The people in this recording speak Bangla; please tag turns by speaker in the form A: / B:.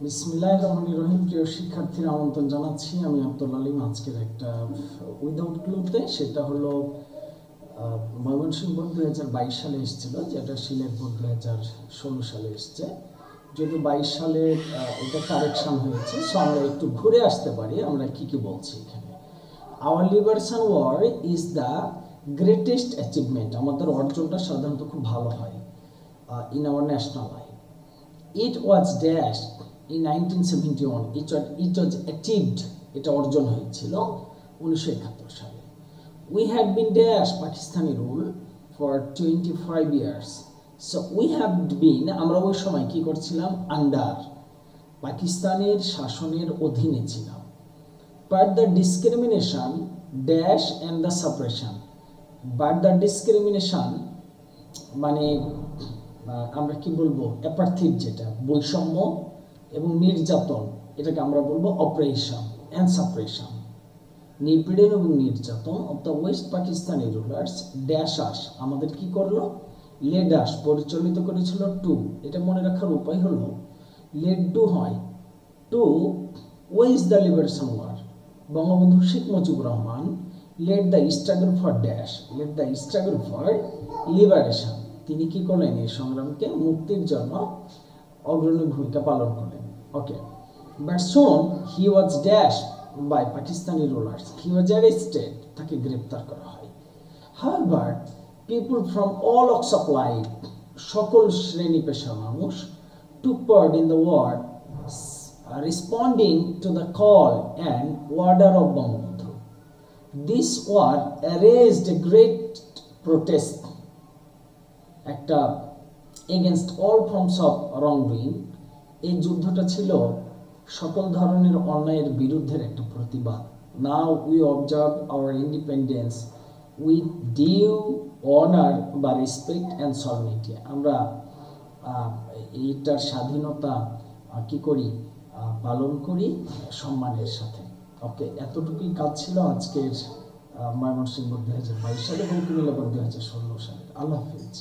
A: বিসমিল্লাহির রহমানির রহিম। প্রিয় শিক্ষার্থীরা, আমন্ত্রণ জানাচ্ছি। আমি আব্দুল আলিম। আজকের একটা উইদাউট ক্লুতে, সেটা হলো ময়মনসিংহ বোর্ড 2022 সালে এসেছিল, যেটা সিলেট বোর্ড 2016 সালে এসছে। যদি 22 সালে এটা কারেকশন হয়েছে, সো আমরা একটু ঘুরে আসতে পারি আমরা কি কি বলছি এখানে। Our liberation war is the greatest achievement. আমাদের অর্জনটা সাধারণত খুব ভালো হয় in our national life. It was dashed in 1971. It was achieved. এটা অর্জন হয়েছিল 1971 সালে। We had been dashed Pakistani rule for 25 years. So we have been, আমরা ওই সময় কি করছিলাম, আন্ডার পাকিস্তানের শাসনের অধীনে ছিলাম। But the discrimination dash and the suppression. But the discrimination মানে আমরা কি বলবো, অ্যাপার্থিড, যেটা বৈষম্য এবং নির্যাতন, এটাকে আমরা বলবো অপারেশন অ্যান্ড সাপ্রেশন। নিপীড়ন এবং নির্যাতন of the West Pakistani rulers dash আস, আমাদের কি করলো, লেড আস, পরিচালিত করেছিল টু। এটা মনে রাখার উপায় হলো লেড টু হয় to wage the liberation war. Bangabandhu Sheikh Mujibur Rahman led the struggle for dash, led the struggle for liberation. তিনি কি করলেন, এই সংগ্রামকে মুক্তির জন্য অগ্রণী ভূমিকা পালন করলেন। Okay, but soon he was dash by Pakistani rulers, he was arrested, তাকে গ্রেপ্তার করা হয়। However people from all walks of life, সকল শ্রেণী পেশার মানুষ, took part in the war responding to the call and order of Bangabandhu. This war arrayed a great protest, একটা against all forms of wrong doing. এই যুদ্ধটা ছিল সকল ধরনের অন্যায়ের বিরুদ্ধের একটা প্রতিবাদ। Now we observe hour independence with due honour বা রেসপেক্ট অ্যান্ড সলনিটি। আমরা এইটার স্বাধীনতা কি করি, পালন করি সম্মানের সাথে। ওকে, এতটুকুই কাজ ছিল আজকের ময়মনসিংহ 2022 সালে এবং কুমিল্লা 2016 সালে। আল্লাহ হাফিজ।